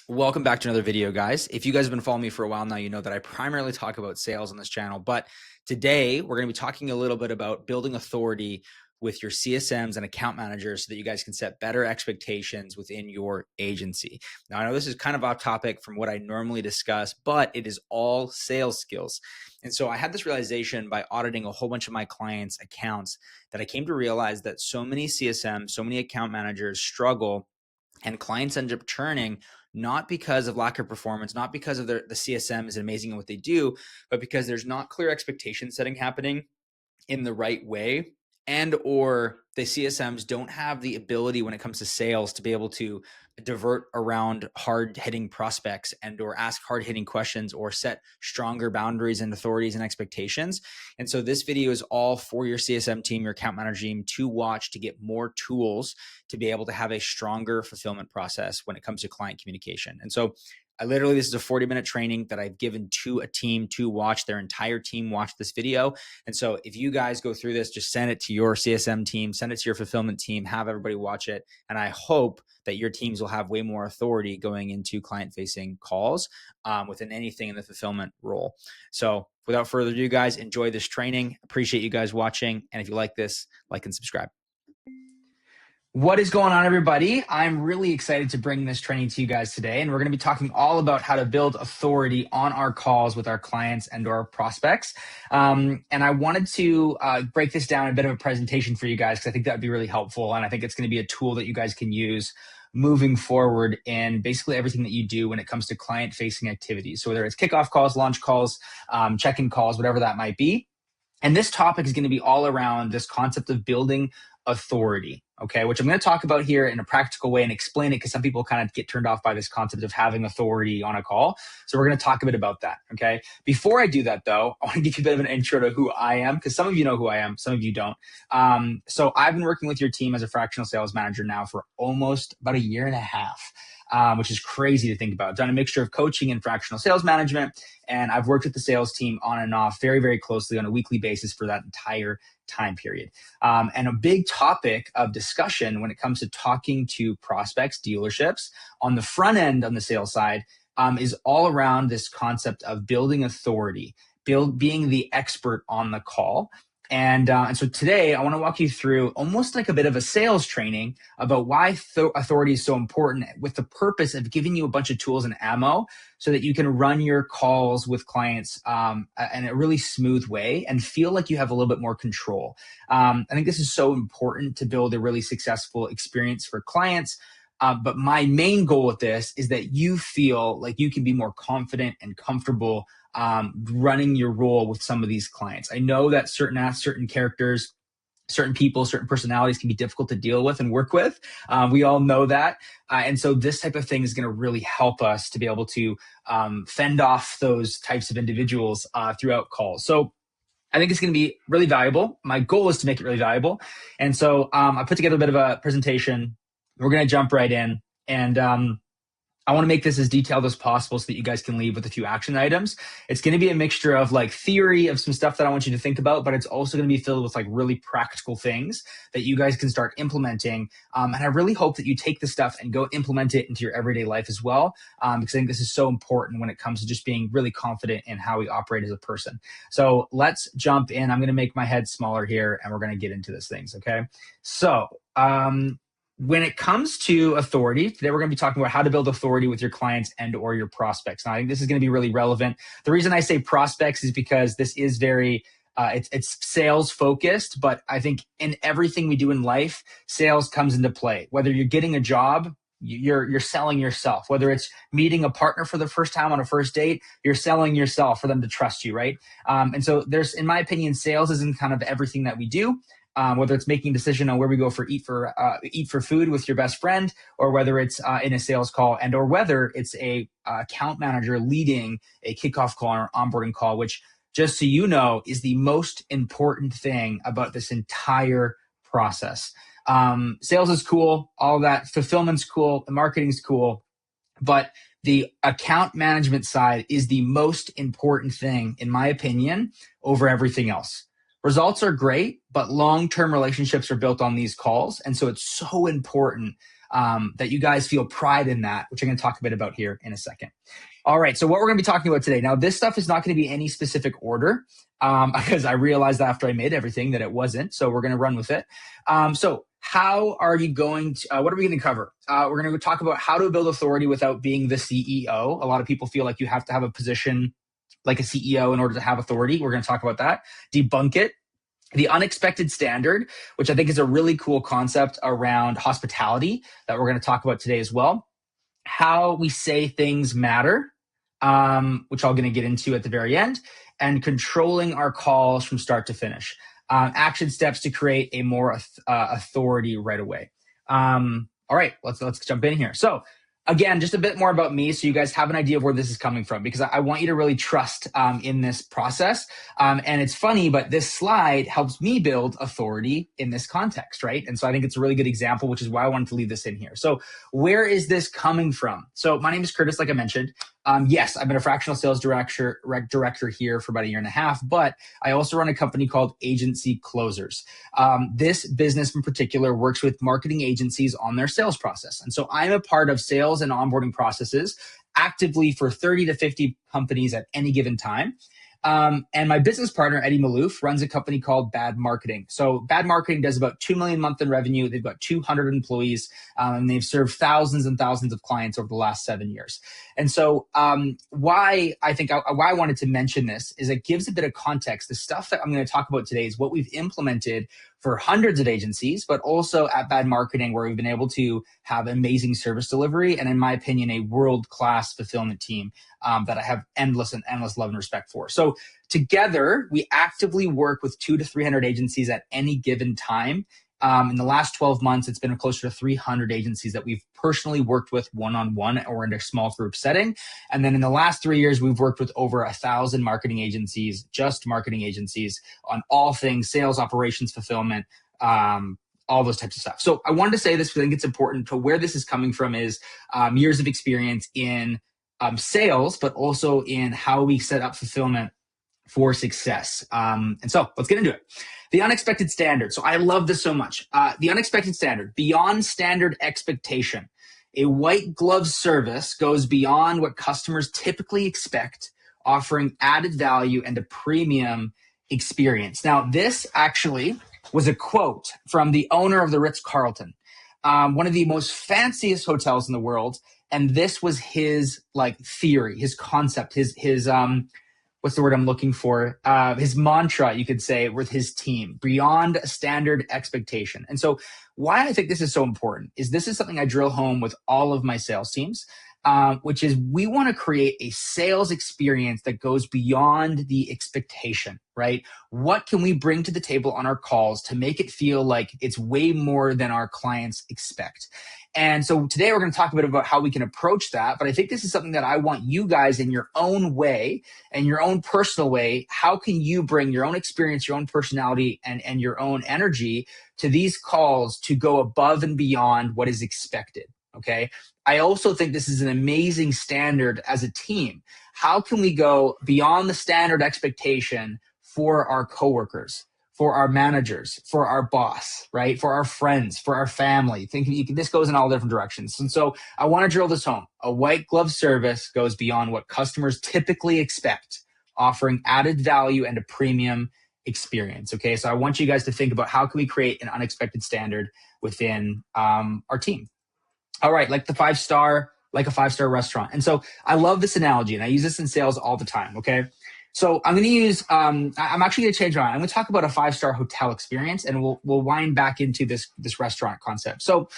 Welcome back to another video, guys. If you guys have been following me for a while now, you know that I primarily talk about sales on this channel, but today we're going to be talking a little bit about building authority with your CSMs and account managers so that you guys can set better expectations within your agency. Now, I know this is kind of off topic from what I normally discuss, but it is all sales skills. And so I had this realization by auditing a whole bunch of my clients' accounts that I came to realize that so many CSMs, so many account managers struggle and clients end up churning, not because of lack of performance, not because of the CSM is amazing in what they do, but because there's not clear expectation setting happening in the right way, and or the CSMs don't have the ability when it comes to sales to be able to divert around hard-hitting prospects and or ask hard-hitting questions or set stronger boundaries and authorities and expectations. And so this video is all for your CSM team, your account manager team to watch to get more tools to be able to have a stronger fulfillment process when it comes to client communication. And so this is a 40-minute training that I've given to a team to watch. Their entire team watch this video. And so if you guys go through this, just send it to your CSM team, send it to your fulfillment team, have everybody watch it. And I hope that your teams will have way more authority going into client-facing calls within anything in the fulfillment role. So without further ado, guys, enjoy this training. Appreciate you guys watching. And if you like this, like and subscribe. What is going on, everybody? I'm really excited to bring this training to you guys today, and we're going to be talking all about how to build authority on our calls with our clients and our prospects. And I wanted to break this down in a bit of a presentation for you guys because I think that would be really helpful, and I think it's going to be a tool that you guys can use moving forward in basically everything that you do when it comes to client-facing activities. So whether it's kickoff calls, launch calls, check-in calls, whatever that might be. And this topic is going to be all around this concept of building authority, okay, which I'm going to talk about here in a practical way and explain it because some people kind of get turned off by this concept of having authority on a call. So we're going to talk a bit about that, okay? Before I do that, though, I want to give you a bit of an intro to who I am because some of you know who I am, some of you don't. So I've been working with your team as a fractional sales manager now for almost about a year and a half. Which is crazy to think about. I've done a mixture of coaching and fractional sales management, and I've worked with the sales team on and off very, very closely on a weekly basis for that entire time period. And a big topic of discussion when it comes to talking to prospects, dealerships, on the front end on the sales side is all around this concept of building authority, being the expert on the call. And so today I want to walk you through almost like a bit of a sales training about why authority is so important with the purpose of giving you a bunch of tools and ammo so that you can run your calls with clients in a really smooth way and feel like you have a little bit more control. I think this is so important to build a really successful experience for clients. But my main goal with this is that you feel like you can be more confident and comfortable running your role with some of these clients. I know that certain characters, certain people, certain personalities can be difficult to deal with and work with. We all know that. And so this type of thing is going to really help us to be able to fend off those types of individuals throughout calls. So I think it's going to be really valuable. My goal is to make it really valuable. And so I put together a bit of a presentation. We're going to jump right in. And I want to make this as detailed as possible so that you guys can leave with a few action items. It's going to be a mixture of like theory of some stuff that I want you to think about, but it's also going to be filled with like really practical things that you guys can start implementing. And I really hope that you take this stuff and go implement it into your everyday life as well, because I think this is so important when it comes to just being really confident in how we operate as a person. So let's jump in. I'm going to make my head smaller here and we're going to get into these things, okay? So, when it comes to authority, today we're going to be talking about how to build authority with your clients and or your prospects. Now, I think this is going to be really relevant. The reason I say prospects is because this is very, it's sales focused, but I think in everything we do in life, sales comes into play. Whether you're getting a job, you're selling yourself. Whether it's meeting a partner for the first time on a first date, you're selling yourself for them to trust you, right? And so there's, in my opinion, sales is in kind of everything that we do. Whether it's making a decision on where we go for eat for food with your best friend, or whether it's in a sales call, and or whether it's a account manager leading a kickoff call or onboarding call, which, just so you know, is the most important thing about this entire process. Sales is cool, all that, fulfillment's cool, the marketing's cool, but the account management side is the most important thing, in my opinion, over everything else. Results are great, but long-term relationships are built on these calls. And so it's so important that you guys feel pride in that, which I'm going to talk a bit about here in a second. All right, so what we're going to be talking about today. Now, this stuff is not going to be any specific order because I realized after I made everything that it wasn't. So we're going to run with it. So how are you going to, what are we going to cover? We're going to talk about how to build authority without being the CEO. A lot of people feel like you have to have a position like a CEO in order to have authority. We're going to talk about that. Debunk it. The unexpected standard, which I think is a really cool concept around hospitality that we're going to talk about today as well. How we say things matter, which I'm going to get into at the very end, and controlling our calls from start to finish. Action steps to create a more authority right away. All right, let's jump in here. So again, just a bit more about me so you guys have an idea of where this is coming from, because I want you to really trust in this process. And it's funny, but this slide helps me build authority in this context, right? And so I think it's a really good example, which is why I wanted to leave this in here. So where is this coming from? So my name is Curtis, like I mentioned. Yes, I've been a fractional sales director here for about 1.5 years, but I also run a company called Agency Closers. This business in particular works with marketing agencies on their sales process. And so I'm a part of sales and onboarding processes actively for 30 to 50 companies at any given time. And my business partner, Eddie Malouf, runs a company called Bad Marketing. So Bad Marketing does about 2 million a month in revenue. They've got 200 employees, and they've served thousands and thousands of clients over the last 7 years. And so why I wanted to mention this is it gives a bit of context. The stuff that I'm going to talk about today is what we've implemented for hundreds of agencies, but also at Bad Marketing, where we've been able to have amazing service delivery and, in my opinion, a world-class fulfillment team that I have endless love and respect for. So together, we actively work with 200 to 300 agencies at any given time. In the last 12 months, it's been closer to 300 agencies that we've personally worked with one-on-one or in a small group setting. And then in the last 3 years, we've worked with over 1,000 marketing agencies, just marketing agencies, on all things sales, operations, fulfillment, all those types of stuff. So I wanted to say this because I think it's important to where this is coming from is years of experience in sales, but also in how we set up fulfillment for success. And so let's get into it. The unexpected standard. So I love this so much. The unexpected standard, beyond standard expectation. A white glove service goes beyond what customers typically expect, offering added value and a premium experience. Now, this actually was a quote from the owner of the Ritz-Carlton, one of the most fanciest hotels in the world. And this was his theory, his concept, his what's the word I'm looking for? His mantra, you could say, with his team, beyond standard expectation. And so why I think this is so important is this is something I drill home with all of my sales teams, which is we want to create a sales experience that goes beyond the expectation, right? What can we bring to the table on our calls to make it feel like it's way more than our clients expect? And so today we're going to talk a bit about how we can approach that. But I think this is something that I want you guys in your own way and your own personal way. How can you bring your own experience, your own personality, and your own energy to these calls to go above and beyond what is expected? Okay. I also think this is an amazing standard as a team. How can we go beyond the standard expectation for our coworkers, for our managers, for our boss, right? For our friends, for our family. This goes in all different directions. And so I want to drill this home. A white glove service goes beyond what customers typically expect, offering added value and a premium experience. Okay. So I want you guys to think about how can we create an unexpected standard within our team. All right. Like a 5-star restaurant. And so I love this analogy and I use this in sales all the time. Okay. So I'm going to use, I'm actually going to change around. I'm going to talk about a 5-star hotel experience and we'll wind back into this restaurant concept. So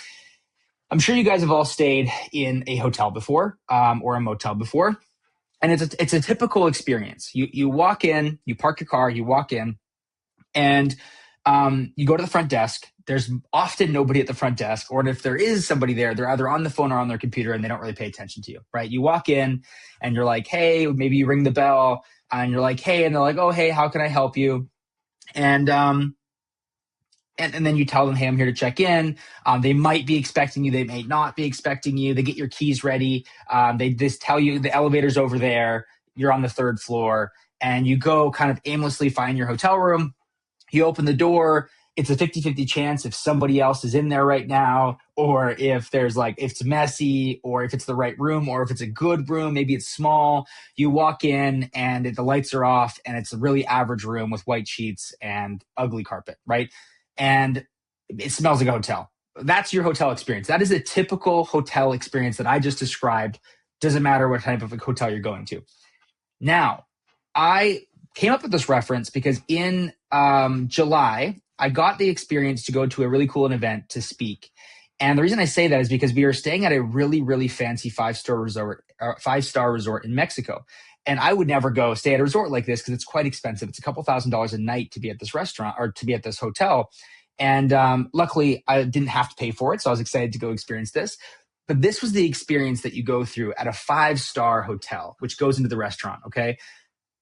I'm sure you guys have all stayed in a hotel before, or a motel before. And it's a typical experience. You walk in, you park your car, you walk in, and you go to the front desk. There's often nobody at the front desk, or if there is somebody there, they're either on the phone or on their computer and they don't really pay attention to you, right? You walk in and you're like, hey, maybe you ring the bell and you're like, hey, and they're like, oh, hey, how can I help you? And then you tell them, hey, I'm here to check in. They might be expecting you. They may not be expecting you. They get your keys ready. They just tell you the elevator's over there. You're on the 3rd floor and you go kind of aimlessly find your hotel room. You open the door it's a 50-50 chance if somebody else is in there right now, or if there's like, if it's messy, or if it's the right room, or if it's a good room, maybe it's small. You walk in and the lights are off and it's a really average room with white sheets and ugly carpet, right? And it smells like a hotel. That's your hotel experience. That is a typical hotel experience that I just described. Doesn't matter what type of a hotel you're going to. Now, I came up with this reference because in July, I got the experience to go to a really cool event to speak. And the reason I say that is because we are staying at a really, really fancy five-star resort in Mexico. And I would never go stay at a resort like this because it's quite expensive. It's a couple $1,000s a night to be at this restaurant or to be at this hotel. And luckily, I didn't have to pay for it. So I was excited to go experience this. But this was the experience that you go through at a 5-star hotel, which goes into the restaurant, okay?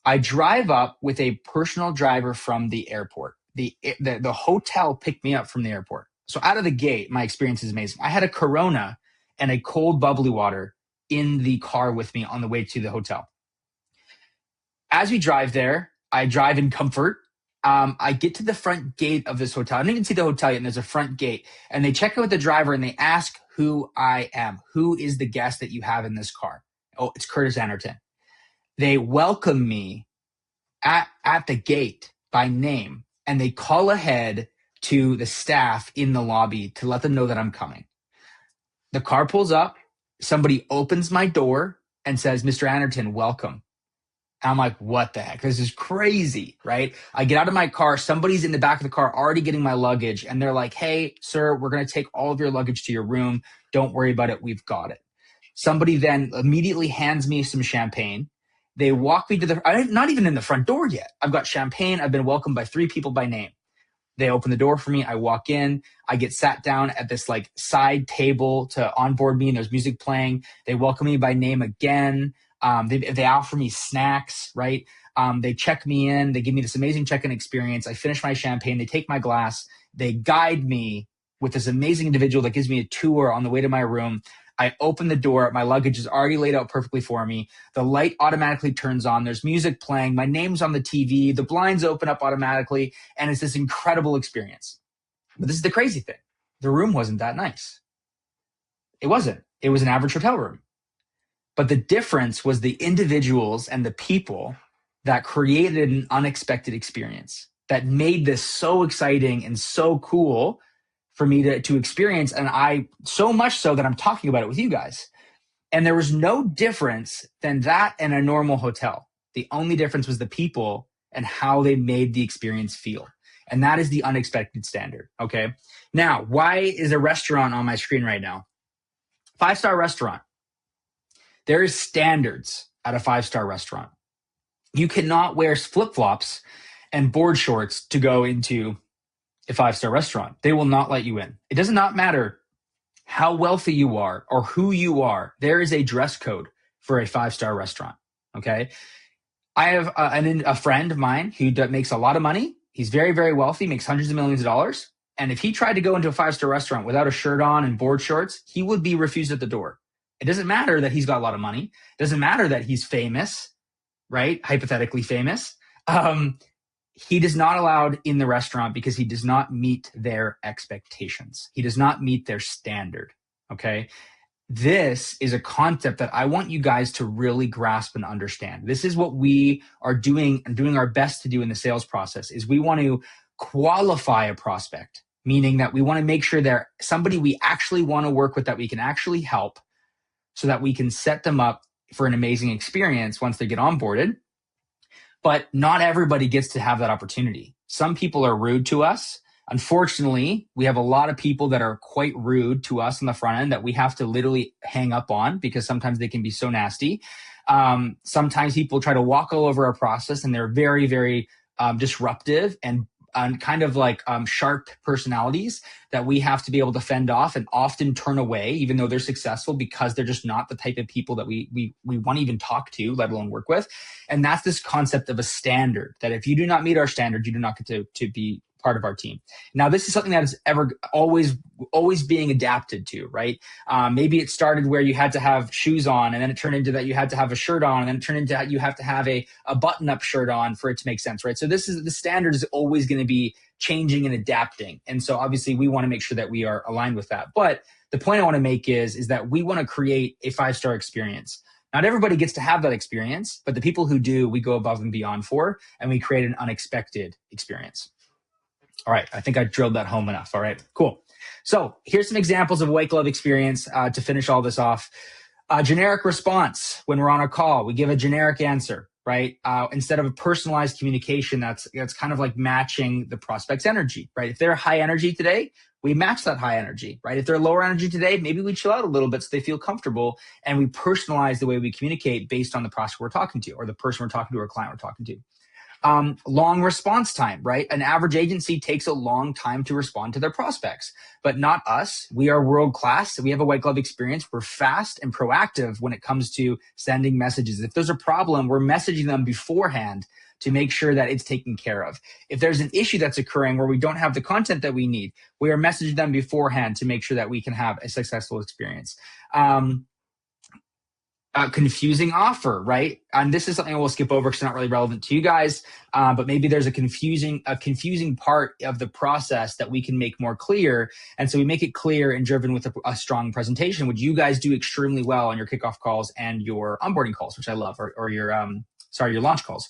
I drive up with a personal driver from the airport. The hotel picked me up from the airport. So out of the gate, my experience is amazing. I had a Corona and a cold bubbly water in the car with me on the way to the hotel. As we drive there, I drive in comfort. I get to the front gate of this hotel. I don't even see the hotel yet, and there's a front gate. And they check out with the driver, and they ask who I am. Who is the guest that you have in this car? Oh, it's Kurtanderton. They welcome me at the gate by name, and they call ahead to the staff in the lobby to let them know that I'm coming. The car pulls up. Somebody opens my door and says, Mr. Anderton, welcome. I'm like, what the heck? This is crazy, right? I get out of my car. Somebody's in the back of the car already getting my luggage. And they're like, hey, sir, we're going to take all of your luggage to your room. Don't worry about it. We've got it. Somebody then immediately hands me some champagne. They walk me to I'm not even in the front door yet. I've got champagne. I've been welcomed by 3 people by name. They open the door for me. I walk in. I get sat down at this like side table to onboard me, and there's music playing. They welcome me by name again. They offer me snacks, right? They check me in. They give me this amazing check-in experience. I finish my champagne. They take my glass. They guide me with this amazing individual that gives me a tour on the way to my room. I open the door. My luggage is already laid out perfectly for me. The light automatically turns on. There's music playing. My name's on the TV. The blinds open up automatically. And it's this incredible experience. But this is the crazy thing. The room wasn't that nice. It wasn't. It was an average hotel room. But the difference was the individuals and the people that created an unexpected experience that made this so exciting and so cool for me to experience. And I, so much so that I'm talking about it with you guys. And there was no difference than that in a normal hotel. The only difference was the people and how they made the experience feel. And that is the unexpected standard. Okay. Now, why is a restaurant on my screen right now? 5-star restaurant. There is standards at a 5-star restaurant. You cannot wear flip-flops and board shorts to go into a 5-star restaurant. They will not let you in. It does not matter how wealthy you are or who you are. There is a dress code for a 5-star restaurant. Okay. I have a friend of mine who makes a lot of money. He's very, very wealthy, makes hundreds of millions of dollars. And if he tried to go into a 5-star restaurant without a shirt on and board shorts, he would be refused at the door. It doesn't matter that he's got a lot of money. It doesn't matter that he's famous, right? Hypothetically famous. He is not allowed in the restaurant because he does not meet their expectations. He does not meet their standard, okay? This is a concept that I want you guys to really grasp and understand. This is what we are doing and doing our best to do in the sales process is we want to qualify a prospect, meaning that we want to make sure they're somebody we actually want to work with, that we can actually help, so that we can set them up for an amazing experience once they get onboarded. But not everybody gets to have that opportunity. Some people are rude to us. Unfortunately, we have a lot of people that are quite rude to us on the front end that we have to literally hang up on because sometimes they can be so nasty. Sometimes people try to walk all over our process and they're very, very disruptive and kind of like sharp personalities that we have to be able to fend off and often turn away, even though they're successful, because they're just not the type of people that we want to even talk to, let alone work with. And that's this concept of a standard, that if you do not meet our standard, you do not get to be part of our team. Now, this is something that is always being adapted to, right? Maybe it started where you had to have shoes on, and then it turned into that you had to have a shirt on, and then it turned into that you have to have a button-up shirt on for it to make sense, right? So the standard is always going to be changing and adapting. And so obviously we want to make sure that we are aligned with that. But the point I want to make is that we want to create a 5-star experience. Not everybody gets to have that experience, but the people who do, we go above and beyond for, and we create an unexpected experience. All right, I think I drilled that home enough. All right, cool. So here's some examples of white glove experience to finish all this off. Generic response. When we're on a call, we give a generic answer, right? Instead of a personalized communication, that's kind of like matching the prospect's energy, right? If they're high energy today, we match that high energy, right? If they're lower energy today, maybe we chill out a little bit so they feel comfortable, and we personalize the way we communicate based on the prospect we're talking to, or the person we're talking to, or client we're talking to. Long response time, right? An average agency takes a long time to respond to their prospects, but not us. We are world-class. We have a white glove experience. We're fast and proactive when it comes to sending messages. If there's a problem, we're messaging them beforehand to make sure that it's taken care of. If there's an issue that's occurring where we don't have the content that we need, we are messaging them beforehand to make sure that we can have a successful experience. Confusing offer, right? And this is something we'll skip over because it's not really relevant to you guys, but maybe there's a confusing part of the process that we can make more clear. And so we make it clear and driven with a strong presentation, which you guys do extremely well on your kickoff calls and your onboarding calls, which I love, or your launch calls.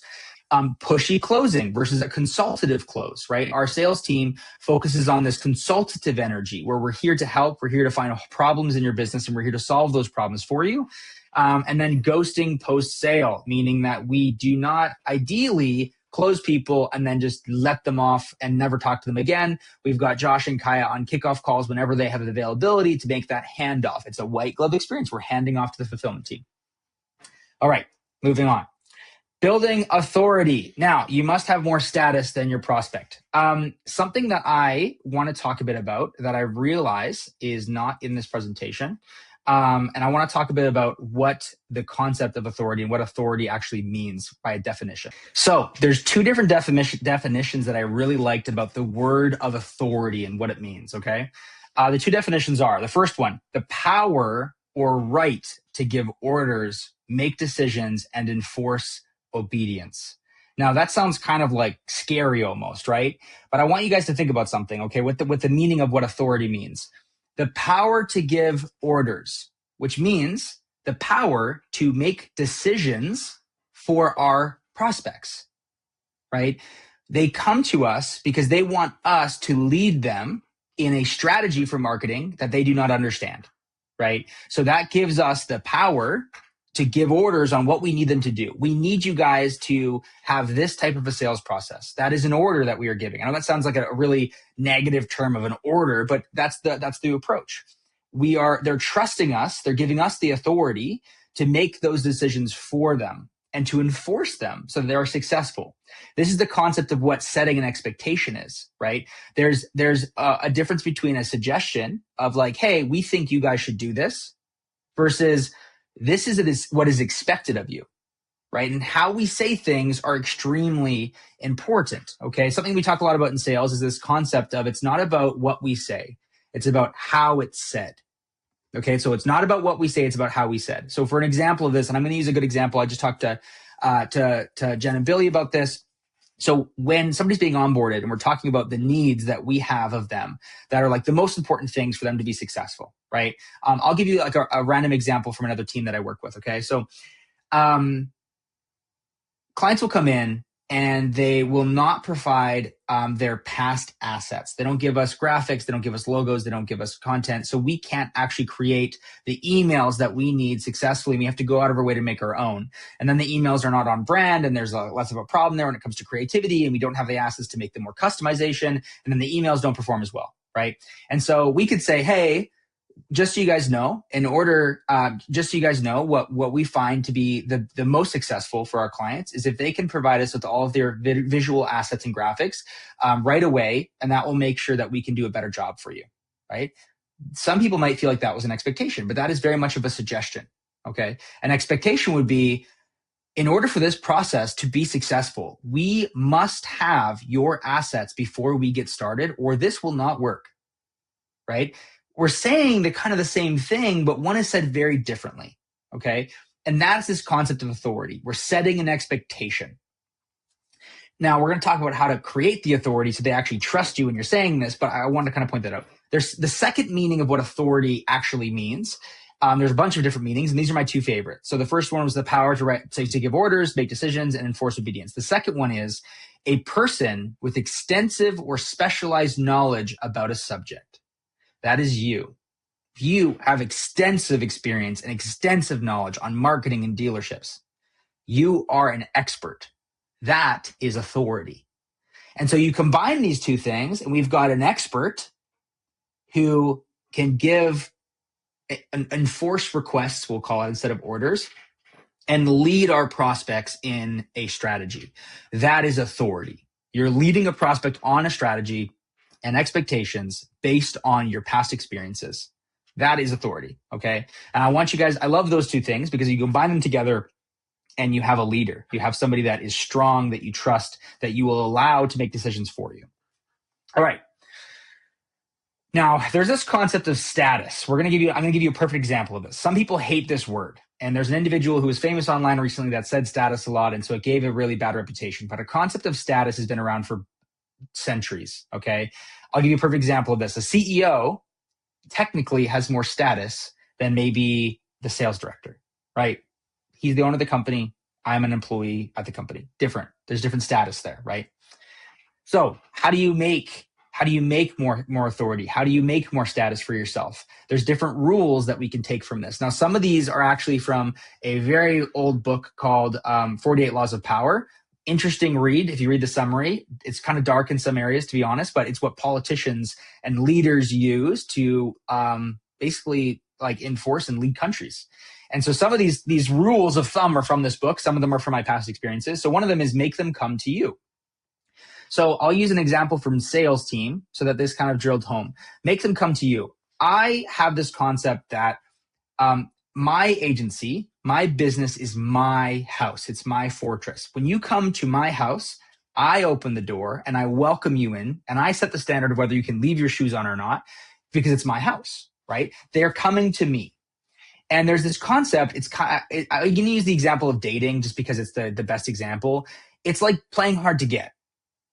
Pushy closing versus a consultative close, right? Our sales team focuses on this consultative energy where we're here to help, we're here to find problems in your business, and we're here to solve those problems for you. And then ghosting post-sale, meaning that we do not ideally close people and then just let them off and never talk to them again. We've got Josh and Kaya on kickoff calls whenever they have the availability to make that handoff. It's a white glove experience. We're handing off to the fulfillment team. All right, moving on. Building authority. Now, you must have more status than your prospect. Something that I want to talk a bit about that I realize is not in this presentation. And I want to talk a bit about what the concept of authority and what authority actually means by a definition. So there's two different definitions that I really liked about the word of authority and what it means, okay? The two definitions are, the first one, the power or right to give orders, make decisions, and enforce obedience. Now that sounds kind of like scary almost, right? But I want you guys to think about something, okay, with the meaning of what authority means. The power to give orders, which means the power to make decisions for our prospects, right? They come to us because they want us to lead them in a strategy for marketing that they do not understand, right? So that gives us the power to give orders on what we need them to do. We need you guys to have this type of a sales process. That is an order that we are giving. I know that sounds like a really negative term of an order, but that's the approach. They're trusting us. They're giving us the authority to make those decisions for them and to enforce them so that they're successful. This is the concept of what setting an expectation is, right? There's a difference between a suggestion of like, hey, we think you guys should do this versus this is what is expected of you, right? And how we say things are extremely important, okay? Something we talk a lot about in sales is this concept of it's not about what we say, it's about how it's said, okay? So it's not about what we say, it's about how we said. So for an example of this, and I'm gonna use a good example, I just talked to Jen and Billy about this. So when somebody's being onboarded and we're talking about the needs that we have of them that are like the most important things for them to be successful, right? I'll give you like a random example from another team that I work with, okay? So clients will come in and they will not provide their past assets. They don't give us graphics, they don't give us logos, they don't give us content. So we can't actually create the emails that we need successfully. We have to go out of our way to make our own. And then the emails are not on brand and there's less of a problem there when it comes to creativity and we don't have the assets to make them more customization. And then the emails don't perform as well, right? And so we could say, hey, just so you guys know, what we find to be the most successful for our clients is if they can provide us with all of their visual assets and graphics right away, and that will make sure that we can do a better job for you, right? Some people might feel like that was an expectation, but that is very much of a suggestion, okay? An expectation would be, In order for this process to be successful, we must have your assets before we get started, or this will not work, right? We're saying the kind of the same thing, but one is said very differently, okay? And that's this concept of authority. We're setting an expectation. Now, we're going to talk about how to create the authority so they actually trust you when you're saying this, but I want to kind of point that out. There's the second meaning of what authority actually means. There's a bunch of different meanings, and these are my two favorites. So the first one was the power to give orders, make decisions, and enforce obedience. The second one is a person with extensive or specialized knowledge about a subject. That is you. You have extensive experience and extensive knowledge on marketing and dealerships. You are an expert. That is authority. And so you combine these two things, and we've got an expert who can enforce requests, we'll call it, instead of orders, and lead our prospects in a strategy. That is authority. You're leading a prospect on a strategy and expectations based on your past experiences. That is authority, okay? And I want you guys, I love those two things because you combine them together and you have a leader. You have somebody that is strong, that you trust, that you will allow to make decisions for you. All right. Now, there's this concept of status. I'm going to give you a perfect example of this. Some people hate this word. And there's an individual who was famous online recently that said status a lot. And so it gave a really bad reputation. But a concept of status has been around for centuries. Okay. I'll give you a perfect example of this. A CEO technically has more status than maybe the sales director, right? He's the owner of the company. I'm an employee at the company. Different. There's different status there, right? So how do you make more authority? How do you make more status for yourself? There's different rules that we can take from this. Now, some of these are actually from a very old book called 48 Laws of Power. Interesting read. If you read the summary, it's kind of dark in some areas, to be honest, but it's what politicians and leaders use to basically like enforce and lead countries. And so some of these rules of thumb are from this book. Some of them are from my past experiences. So one of them is make them come to you. So I'll use an example from sales team so that this kind of drilled home. Make them come to you. I have this concept that my agency, my business is my house. It's my fortress. When you come to my house, I open the door and I welcome you in, and I set the standard of whether you can leave your shoes on or not because it's my house, right? They're coming to me. And there's this concept. I'm going to use the example of dating just because it's the best example. It's like playing hard to get,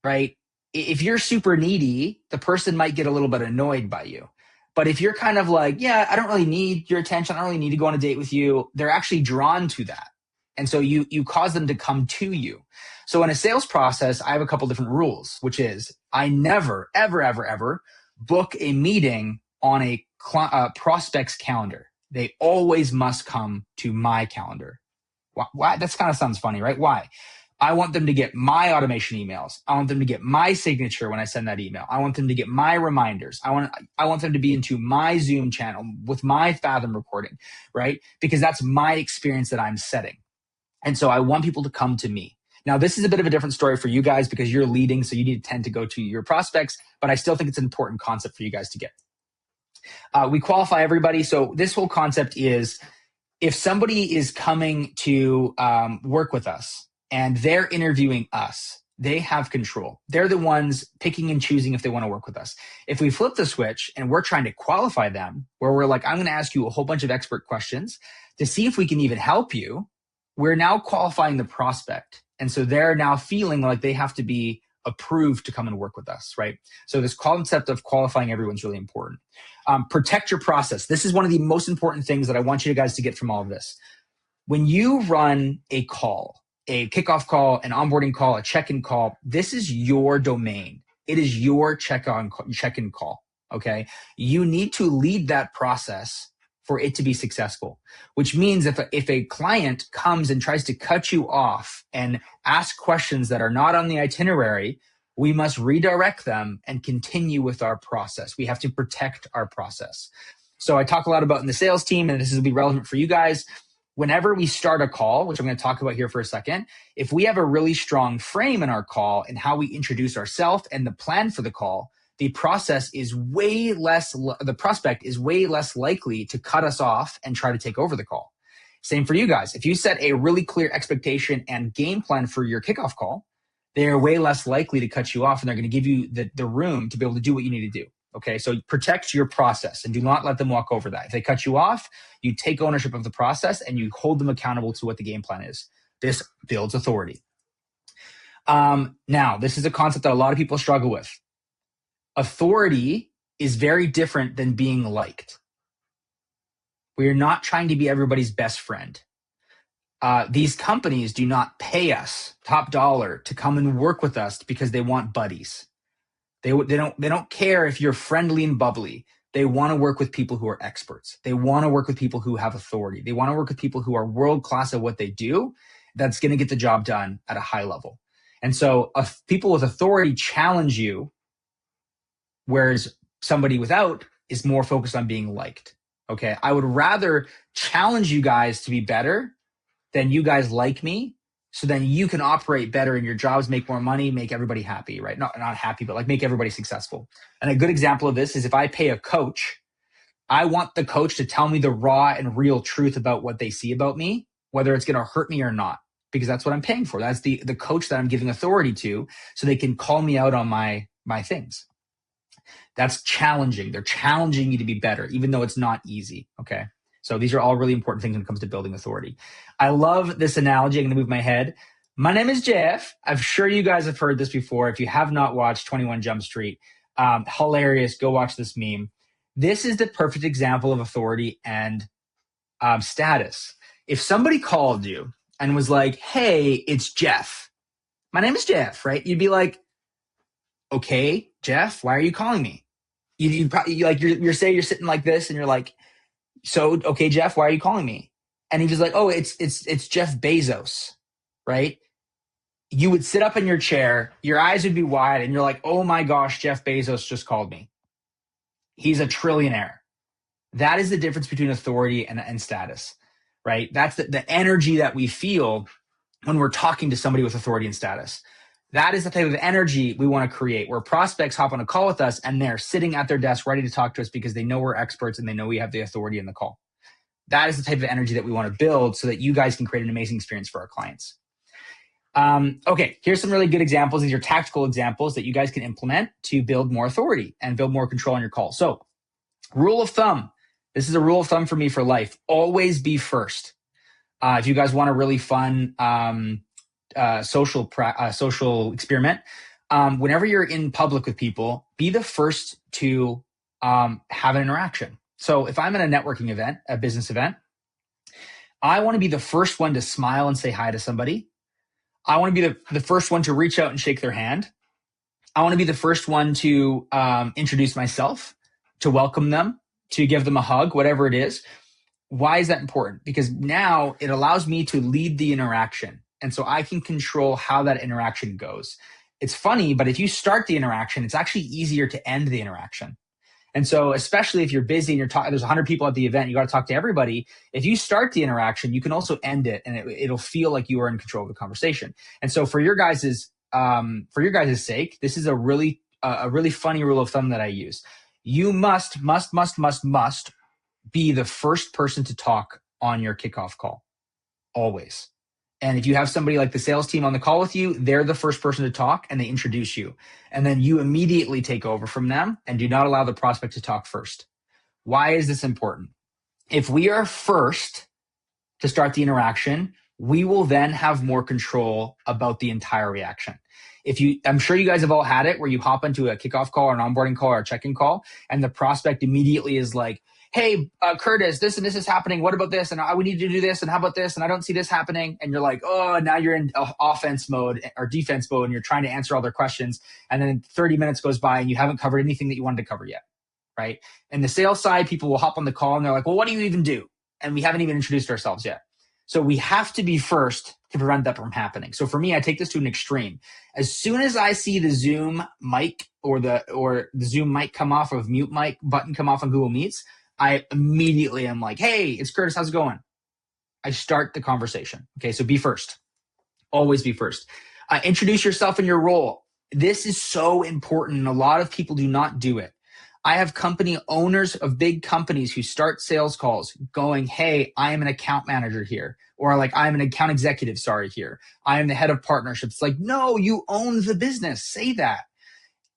right? If you're super needy, the person might get a little bit annoyed by you. But if you're kind of like, yeah, I don't really need your attention, I don't really need to go on a date with you, they're actually drawn to that. And so you cause them to come to you. So in a sales process, I have a couple different rules, which is I never, ever, ever, ever book a meeting on a prospect's calendar. They always must come to my calendar. Why? That kind of sounds funny, right? Why? I want them to get my automation emails. I want them to get my signature when I send that email. I want them to get my reminders. I want them to be into my Zoom channel with my Fathom recording, right? Because that's my experience that I'm setting. And so I want people to come to me. Now, this is a bit of a different story for you guys because you're leading, so you need to tend to go to your prospects, but I still think it's an important concept for you guys to get. We qualify everybody. So this whole concept is if somebody is coming to work with us and they're interviewing us, they have control. They're the ones picking and choosing if they want to work with us. If we flip the switch and we're trying to qualify them, where we're like, I'm going to ask you a whole bunch of expert questions to see if we can even help you, we're now qualifying the prospect. And so they're now feeling like they have to be approved to come and work with us, right? So this concept of qualifying everyone's really important. Protect your process. This is one of the most important things that I want you guys to get from all of this. When you run a call, a kickoff call, an onboarding call, a check-in call, this is your domain. It is your check-in call, okay? You need to lead that process for it to be successful, which means if a client comes and tries to cut you off and ask questions that are not on the itinerary, we must redirect them and continue with our process. We have to protect our process. So I talk a lot about in the sales team, and this will be relevant for you guys. Whenever we start a call, which I'm going to talk about here for a second, if we have a really strong frame in our call and how we introduce ourselves and the plan for the call, the prospect is way less likely to cut us off and try to take over the call. Same for you guys. If you set a really clear expectation and game plan for your kickoff call, they're way less likely to cut you off, and they're going to give you the room to be able to do what you need to do. Okay, so protect your process and do not let them walk over that. If they cut you off, you take ownership of the process and you hold them accountable to what the game plan is. This builds authority. Now, this is a concept that a lot of people struggle with. Authority is very different than being liked. We are not trying to be everybody's best friend. These companies do not pay us top dollar to come and work with us because they want buddies. They don't care if you're friendly and bubbly. They want to work with people who are experts. They want to work with people who have authority. They want to work with people who are world class at what they do. That's going to get the job done at a high level. And so people with authority challenge you, whereas somebody without is more focused on being liked. Okay, I would rather challenge you guys to be better than you guys like me, so then you can operate better in your jobs, make more money, make everybody happy, right? Not happy, but like make everybody successful. And a good example of this is if I pay a coach, I want the coach to tell me the raw and real truth about what they see about me, whether it's going to hurt me or not, because that's what I'm paying for. That's the coach that I'm giving authority to, so they can call me out on my things. That's challenging. They're challenging you to be better, even though it's not easy. Okay. So these are all really important things when it comes to building authority. I love this analogy. I'm going to move my head. My name is Jeff. I'm sure you guys have heard this before. If you have not watched 21 Jump Street, hilarious. Go watch this meme. This is the perfect example of authority and status. If somebody called you and was like, hey, it's Jeff. My name is Jeff, right? You'd be like, okay, Jeff, why are you calling me? You're saying you're sitting like this and you're like, so, okay, Jeff, why are you calling me? And he was like, oh, it's Jeff Bezos, right? You would sit up in your chair, your eyes would be wide, and you're like, oh my gosh, Jeff Bezos just called me. He's a trillionaire. That is the difference between authority and status, right? That's the energy that we feel when we're talking to somebody with authority and status. That is the type of energy we want to create, where prospects hop on a call with us and they're sitting at their desk ready to talk to us because they know we're experts and they know we have the authority in the call. That is the type of energy that we want to build so that you guys can create an amazing experience for our clients. Okay, here's some really good examples. These are tactical examples that you guys can implement to build more authority and build more control on your call. So, rule of thumb. This is a rule of thumb for me for life. Always be first. If you guys want a really fun social experiment, whenever you're in public with people, be the first to have an interaction. So if I'm at a networking event, a business event, I want to be the first one to smile and say hi to somebody. I want to be the first one to reach out and shake their hand. I want to be the first one to introduce myself, to welcome them, to give them a hug, whatever it is. Why is that important? Because now it allows me to lead the interaction. And so I can control how that interaction goes. It's funny, but if you start the interaction, it's actually easier to end the interaction. And so especially if you're busy and you're talking, there's 100 people at the event, you got to talk to everybody. If you start the interaction, you can also end it, and it'll feel like you are in control of the conversation. And so for your guys' sake, this is a really funny rule of thumb that I use. You must be the first person to talk on your kickoff call, always. And if you have somebody like the sales team on the call with you, they're the first person to talk and they introduce you. And then you immediately take over from them and do not allow the prospect to talk first. Why is this important? If we are first to start the interaction, we will then have more control about the entire reaction. I'm sure you guys have all had it where you hop into a kickoff call or an onboarding call or a check-in call, and the prospect immediately is like, hey, Curtis, this and this is happening. What about this? And we need to do this. And how about this? And I don't see this happening. And you're like, oh, now you're in offense mode or defense mode, and you're trying to answer all their questions. And then 30 minutes goes by and you haven't covered anything that you wanted to cover yet, right? And the sales side, people will hop on the call and they're like, well, what do you even do? And we haven't even introduced ourselves yet. So we have to be first to prevent that from happening. So for me, I take this to an extreme. As soon as I see the Zoom mic or the Zoom mic come off of mute mic button come off on Google Meets, I immediately am like, hey, it's Curtis, how's it going? I start the conversation. Okay, so be first. Always be first. Introduce yourself and your role. This is so important. A lot of people do not do it. I have company owners of big companies who start sales calls going, hey, I am an account manager here. Or like, I'm an account executive, here. I am the head of partnerships. Like, no, you own the business. Say that.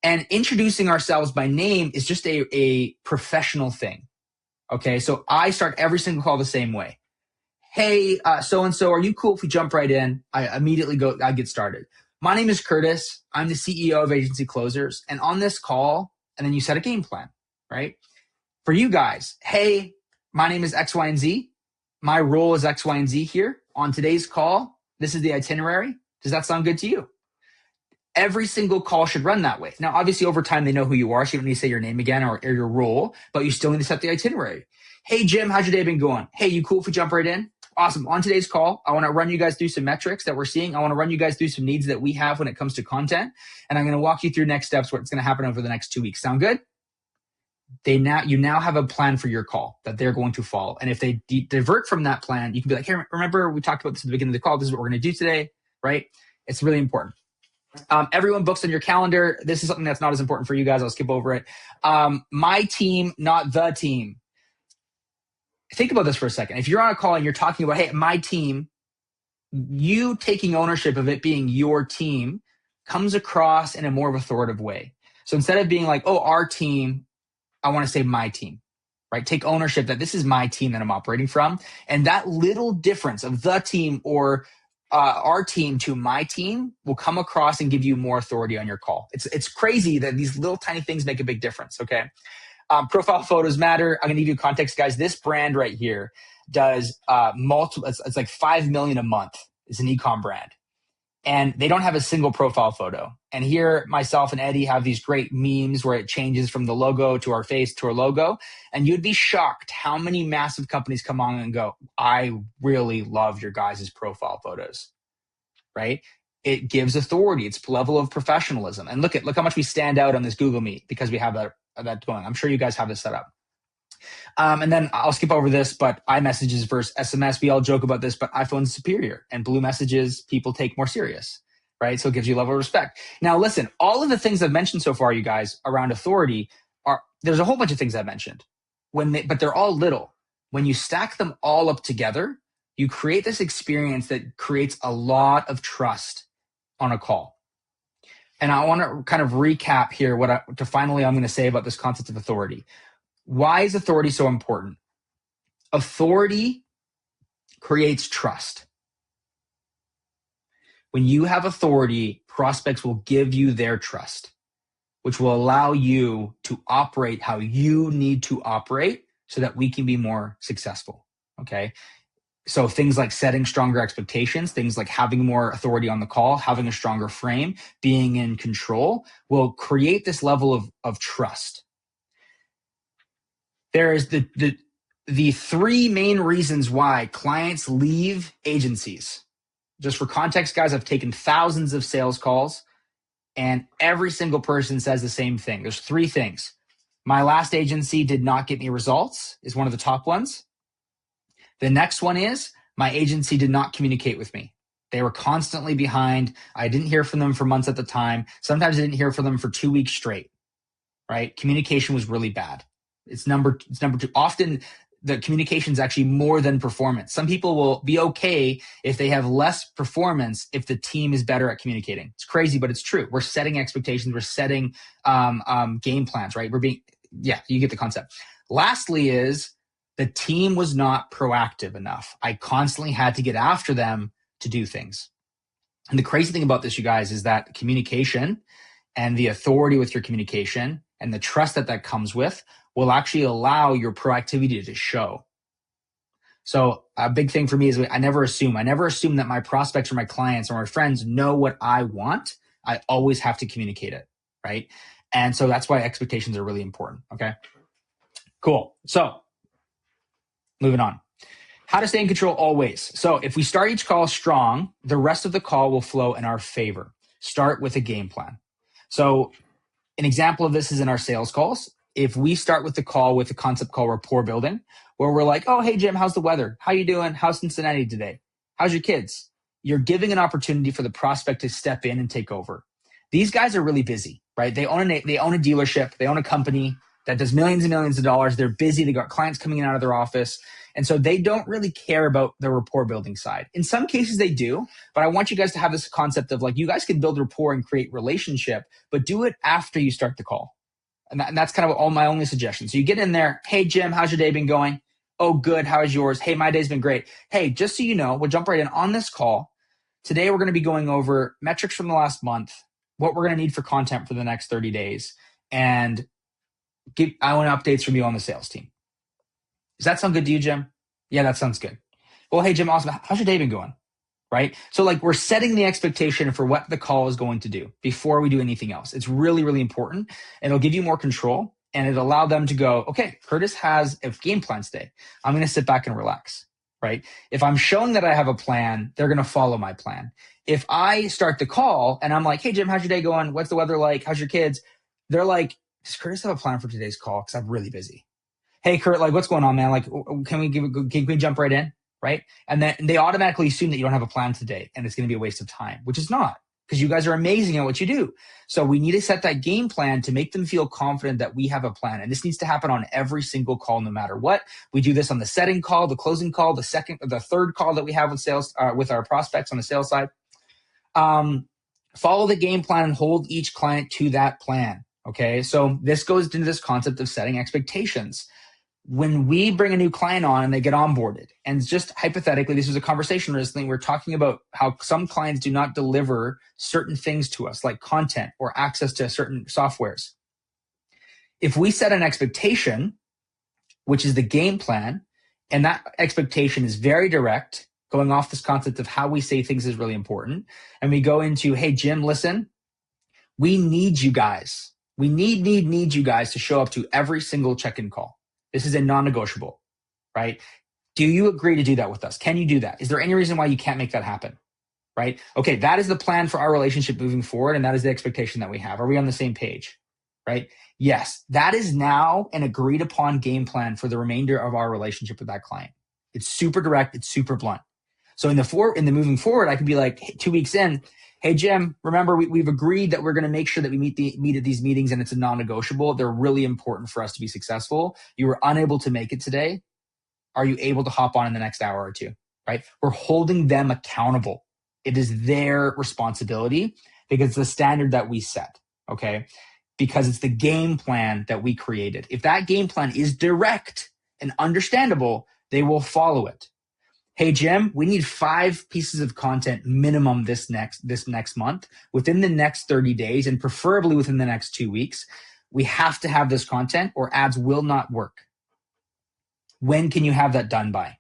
And introducing ourselves by name is just a professional thing. Okay, so I start every single call the same way. Hey, so-and-so, are you cool if we jump right in? I get started. My name is Curtis. I'm the CEO of Agency Closers. And on this call, and then you set a game plan, right? For you guys, hey, my name is X, Y, and Z. My role is X, Y, and Z here. On today's call, this is the itinerary. Does that sound good to you? Every single call should run that way. Now, obviously, over time, they know who you are, so you don't need to say your name again or your role, but you still need to set the itinerary. Hey, Jim, how's your day been going? Hey, you cool if we jump right in? Awesome. On today's call, I want to run you guys through some metrics that we're seeing. I want to run you guys through some needs that we have when it comes to content, and I'm going to walk you through next steps, what's going to happen over the next 2 weeks. Sound good? You now have a plan for your call that they're going to follow. And if they divert from that plan, you can be like, hey, remember we talked about this at the beginning of the call. This is what we're going to do today, right? It's really important. Everyone books on your calendar. This is something that's not as important for you guys. I'll skip over it. My team, not the team. Think about this for a second. If you're on a call and you're talking about, hey, my team, you taking ownership of it being your team comes across in a more authoritative way. So instead of being like, oh, our team, I want to say my team, right? Take ownership that this is my team that I'm operating from. And that little difference of the team or our team to my team will come across and give you more authority on your call. It's crazy that these little tiny things make a big difference, okay? Profile photos matter. I'm going to give you context, guys. This brand right here does multiple, it's like 5 million a month. It's an e-com brand. And they don't have a single profile photo. And here, myself and Eddie have these great memes where it changes from the logo to our face to our logo. And you'd be shocked how many massive companies come on and go, I really love your guys' profile photos, right? It gives authority. It's level of professionalism. And look how much we stand out on this Google Meet because we have that going. I'm sure you guys have this set up. And then I'll skip over this, but iMessages versus SMS, we all joke about this, but iPhone's superior and blue messages people take more serious, right? So it gives you a level of respect. Now, listen, all of the things I've mentioned so far, you guys, around authority there's a whole bunch of things I've mentioned but they're all little. When you stack them all up together, you create this experience that creates a lot of trust on a call. And I want to kind of recap here I'm going to say about this concept of authority. Why is authority so important? Authority creates trust. When you have authority, prospects will give you their trust, which will allow you to operate how you need to operate so that we can be more successful, okay? So things like setting stronger expectations, things like having more authority on the call, having a stronger frame, being in control will create this level of trust. There is the three main reasons why clients leave agencies. Just for context, guys, I've taken thousands of sales calls and every single person says the same thing. There's three things. My last agency did not get me results is one of the top ones. The next one is my agency did not communicate with me. They were constantly behind. I didn't hear from them for months at the time. Sometimes I didn't hear from them for 2 weeks straight, right? Communication was really bad. It's number two. Often the communication is actually more than performance. Some people will be okay if they have less performance if the team is better at communicating. It's crazy, but it's true. We're setting expectations. We're setting game plans, right? You get the concept. Lastly is the team was not proactive enough. I constantly had to get after them to do things. And the crazy thing about this, you guys, is that communication and the authority with your communication and the trust that comes with will actually allow your proactivity to show. So a big thing for me is I never assume. I never assume that my prospects or my clients or my friends know what I want. I always have to communicate it, right? And so that's why expectations are really important, okay? Cool. So moving on. How to stay in control always. So if we start each call strong, the rest of the call will flow in our favor. Start with a game plan. So an example of this is in our sales calls. If we start with the call with a concept called rapport building, where we're like, oh, hey, Jim, how's the weather? How you doing? How's Cincinnati today? How's your kids? You're giving an opportunity for the prospect to step in and take over. These guys are really busy, right? They own a dealership. They own a company. that does millions and millions of dollars. They're busy. They got clients coming in and out of their office. And so they don't really care about the rapport building side. In some cases they do, but I want you guys to have this concept of like, you guys can build rapport and create relationship, but do it after you start the call. And that's kind of all my only suggestion. So you get in there. Hey, Jim, how's your day been going? Oh, good. How is yours? Hey, my day's been great. Hey, just so you know, we'll jump right in on this call. Today, we're going to be going over metrics from the last month, what we're going to need for content for the next 30 days, and I want updates from you on the sales team. Does that sound good to you, Jim? Yeah, that sounds good. Well, hey, Jim, awesome. How's your day been going? Right? So like we're setting the expectation for what the call is going to do before we do anything else. It's really, really important. And it'll give you more control and it'll allow them to go, okay, Curtis has a game plan today. I'm going to sit back and relax, right? If I'm showing that I have a plan, they're going to follow my plan. If I start the call and I'm like, hey, Jim, how's your day going? What's the weather like? How's your kids? They're like, does Curtis have a plan for today's call? Because I'm really busy. Hey, Kurt, like, what's going on, man? Like, can we jump right in? Right? And then they automatically assume that you don't have a plan today and it's going to be a waste of time, which is not, because you guys are amazing at what you do. So we need to set that game plan to make them feel confident that we have a plan. And this needs to happen on every single call, no matter what. We do this on the setting call, the closing call, the third call that we have with sales, with our prospects on the sales side. Follow the game plan and hold each client to that plan. Okay. So this goes into this concept of setting expectations. When we bring a new client on and they get onboarded, and just hypothetically, this was a conversation recently, we're talking about how some clients do not deliver certain things to us, like content or access to certain softwares. If we set an expectation, which is the game plan, and that expectation is very direct, going off this concept of how we say things is really important, and we go into, hey, Jim, listen, we need you guys. We need you guys to show up to every single check-in call. This is a non-negotiable, right? Do you agree to do that with us? Can you do that? Is there any reason why you can't make that happen, right? Okay, that is the plan for our relationship moving forward, and that is the expectation that we have. Are we on the same page, right? Yes, that is now an agreed upon game plan for the remainder of our relationship with that client. It's super direct. It's super blunt. So in the moving forward, I could be like, hey, 2 weeks in, hey, Jim, remember, we've agreed that we're going to make sure that we meet at these meetings, and it's a non-negotiable. They're really important for us to be successful. You were unable to make it today. Are you able to hop on in the next hour or two, right? We're holding them accountable. It is their responsibility because it's the standard that we set, okay? Because it's the game plan that we created. If that game plan is direct and understandable, they will follow it. Hey, Jim, we need 5 pieces of content minimum this next month, within the next 30 days, and preferably within the next 2 weeks. We have to have this content or ads will not work. When can you have that done by?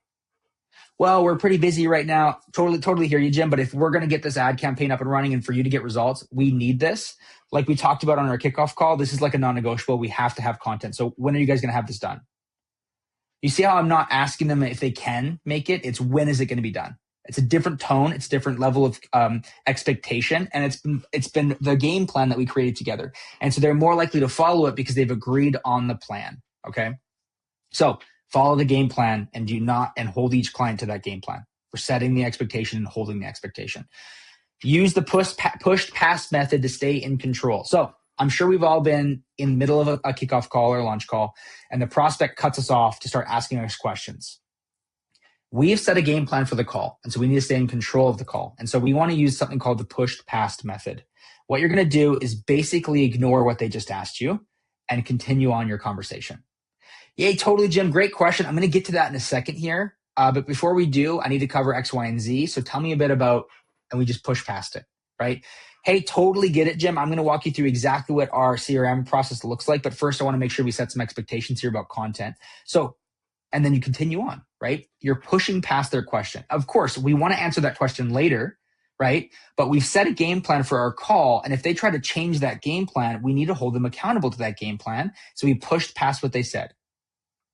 Well, we're pretty busy right now. Totally hear you, Jim. But if we're going to get this ad campaign up and running and for you to get results, we need this. Like we talked about on our kickoff call, this is like a non-negotiable. We have to have content. So when are you guys going to have this done? You see how I'm not asking them if they can make it? It's when is it going to be done? It's a different tone. It's a different level of expectation. And it's been the game plan that we created together. And so they're more likely to follow it because they've agreed on the plan. Okay. So follow the game plan and hold each client to that game plan. We're setting the expectation and holding the expectation. Use the pushed past method to stay in control. So I'm sure we've all been in the middle of a kickoff call or a launch call, and the prospect cuts us off to start asking us questions. We've set a game plan for the call, and so we need to stay in control of the call. And so we want to use something called the pushed past method. What you're going to do is basically ignore what they just asked you and continue on your conversation. Yay, totally, Jim. Great question. I'm going to get to that in a second here. But before we do, I need to cover X, Y, and Z. So tell me a bit about, and we just push past it, right? Hey, totally get it, Jim. I'm going to walk you through exactly what our CRM process looks like. But first, I want to make sure we set some expectations here about content. So, and then you continue on, right? You're pushing past their question. Of course, we want to answer that question later, right? But we've set a game plan for our call. And if they try to change that game plan, we need to hold them accountable to that game plan. So we pushed past what they said.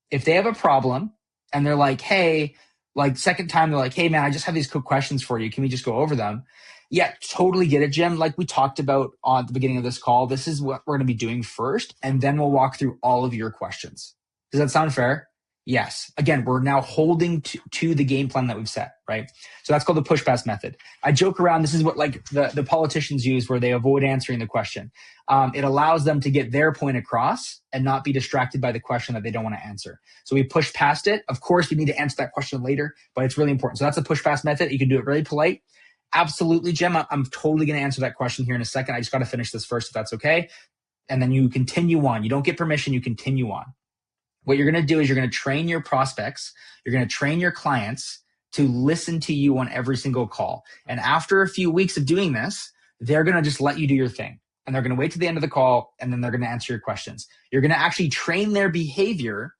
If they have a problem and they're like, hey, like second time, they're like, hey, man, I just have these quick questions for you. Can we just go over them? Yeah, totally get it, Jim. Like we talked about at the beginning of this call, this is what we're going to be doing first, and then we'll walk through all of your questions. Does that sound fair? Yes. Again, we're now holding to the game plan that we've set, right? So that's called the push pass method. I joke around. This is what like the politicians use where they avoid answering the question. It allows them to get their point across and not be distracted by the question that they don't want to answer. So we push past it. Of course, you need to answer that question later, but it's really important. So that's a push pass method. You can do it really polite. Absolutely, Jim. I'm totally going to answer that question here in a second. I just got to finish this first, if that's okay. And then you continue on. You don't get permission. You continue on. What you're going to do is you're going to train your prospects. You're going to train your clients to listen to you on every single call. And after a few weeks of doing this, they're going to just let you do your thing. And they're going to wait to the end of the call, and then they're going to answer your questions. You're going to actually train their behavior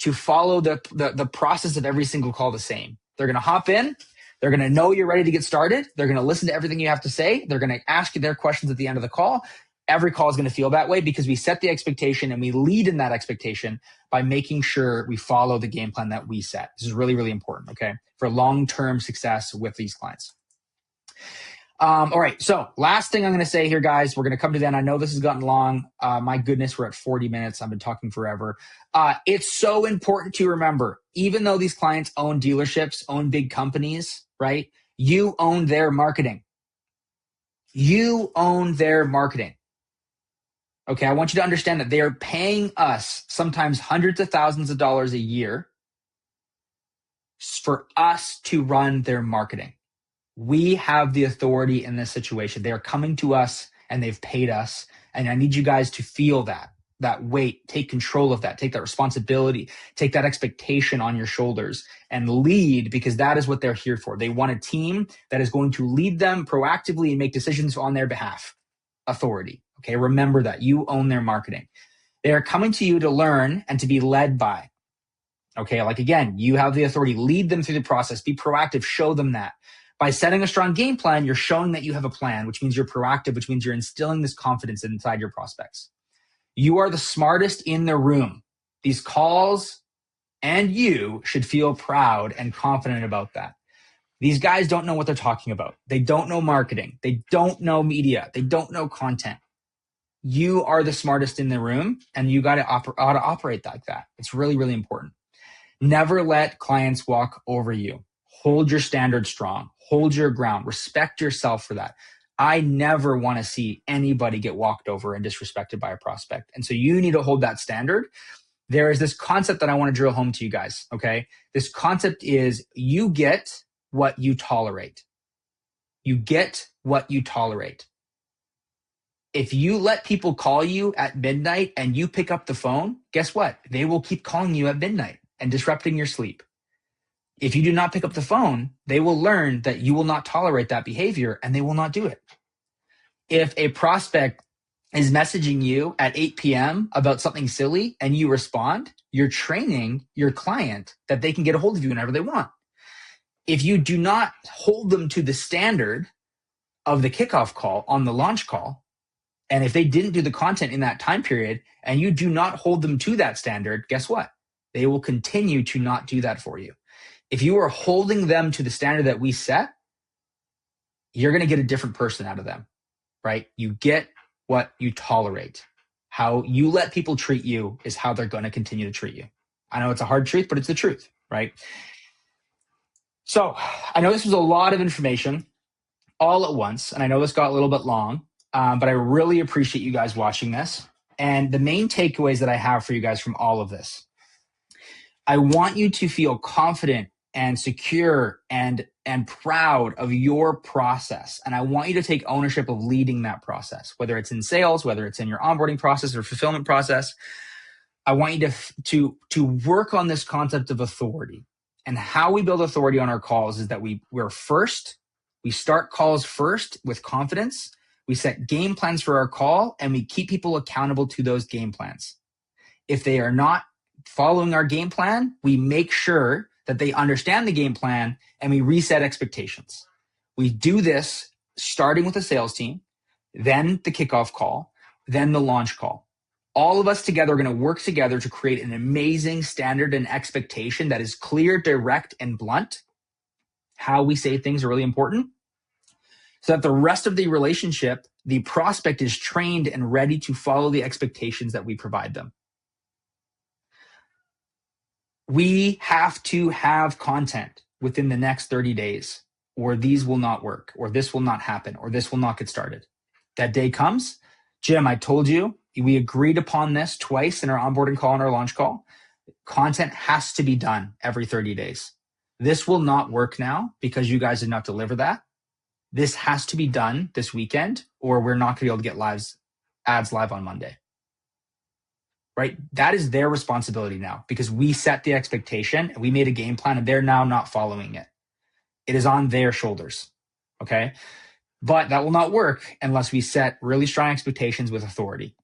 to follow the process of every single call the same. They're going to hop in. They're going to know you're ready to get started. They're going to listen to everything you have to say. They're going to ask you their questions at the end of the call. Every call is going to feel that way because we set the expectation and we lead in that expectation by making sure we follow the game plan that we set. This is really, really important, okay, for long-term success with these clients. All right, so last thing I'm going to say here, guys, we're going to come to the end. I know this has gotten long. My goodness, we're at 40 minutes. I've been talking forever. It's so important to remember, even though these clients own dealerships, own big companies, right? You own their marketing. You own their marketing. Okay, I want you to understand that they are paying us sometimes hundreds of thousands of dollars a year for us to run their marketing. We have the authority in this situation. They are coming to us and they've paid us. And I need you guys to feel that weight, take control of that, take that responsibility, take that expectation on your shoulders and lead, because that is what they're here for. They want a team that is going to lead them proactively and make decisions on their behalf. Authority. Okay, remember that you own their marketing. They are coming to you to learn and to be led by. Okay, like again, you have the authority. Lead them through the process. Be proactive. Show them that. By setting a strong game plan, you're showing that you have a plan, which means you're proactive, which means you're instilling this confidence inside your prospects. You are the smartest in the room. These calls and you should feel proud and confident about that. These guys don't know what they're talking about. They don't know marketing. They don't know media. They don't know content. You are the smartest in the room, and you got to operate like that. It's really, really important. Never let clients walk over you. Hold your standard strong. Hold your ground. Respect yourself for that. I never want to see anybody get walked over and disrespected by a prospect. And so you need to hold that standard. There is this concept that I want to drill home to you guys, okay? This concept is you get what you tolerate. You get what you tolerate. If you let people call you at midnight and you pick up the phone, guess what? They will keep calling you at midnight and disrupting your sleep. If you do not pick up the phone, they will learn that you will not tolerate that behavior and they will not do it. If a prospect is messaging you at 8 p.m. about something silly and you respond, you're training your client that they can get a hold of you whenever they want. If you do not hold them to the standard of the kickoff call on the launch call, and if they didn't do the content in that time period and you do not hold them to that standard, guess what? They will continue to not do that for you. If you are holding them to the standard that we set, you're going to get a different person out of them, right? You get what you tolerate. How you let people treat you is how they're going to continue to treat you. I know it's a hard truth, but it's the truth, right? So I know this was a lot of information all at once, and I know this got a little bit long, but I really appreciate you guys watching this. And the main takeaways that I have for you guys from all of this, I want you to feel confident and secure and proud of your process. And I want you to take ownership of leading that process, whether it's in sales, whether it's in your onboarding process or fulfillment process. I want you to work on this concept of authority. And how we build authority on our calls is that we're first. We start calls first with confidence. We set game plans for our call, and we keep people accountable to those game plans. If they are not following our game plan, we make sure that they understand the game plan and we reset expectations. We do this starting with the sales team, then the kickoff call, then the launch call. All of us together are going to work together to create an amazing standard and expectation that is clear, direct, and blunt. How we say things are really important, so that the rest of the relationship, the prospect is trained and ready to follow the expectations that we provide them. We have to have content within the next 30 days, or these will not work, or this will not happen, or this will not get started. That day comes. Jim, I told you, we agreed upon this twice in our onboarding call and our launch call. Content has to be done every 30 days. This will not work now because you guys did not deliver that. This has to be done this weekend, or we're not going to be able to get ads live on Monday. Right? That is their responsibility now because we set the expectation and we made a game plan and they're now not following it. It is on their shoulders. Okay. But that will not work unless we set really strong expectations with authority.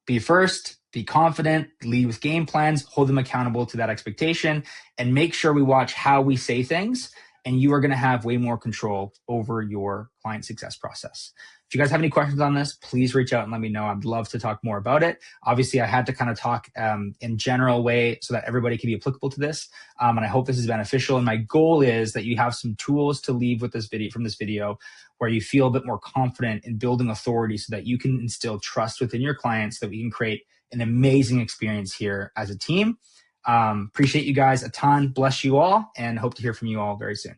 Be first, be confident, lead with game plans, hold them accountable to that expectation, and make sure we watch how we say things. And you are going to have way more control over your client success process. If you guys have any questions on this, please reach out and let me know. I'd love to talk more about it. Obviously, I had to kind of talk in general way so that everybody can be applicable to this. And I hope this is beneficial. And my goal is that you have some tools to leave with this video, from this video, where you feel a bit more confident in building authority so that you can instill trust within your clients, so that we can create an amazing experience here as a team. Appreciate you guys a ton. Bless you all and hope to hear from you all very soon.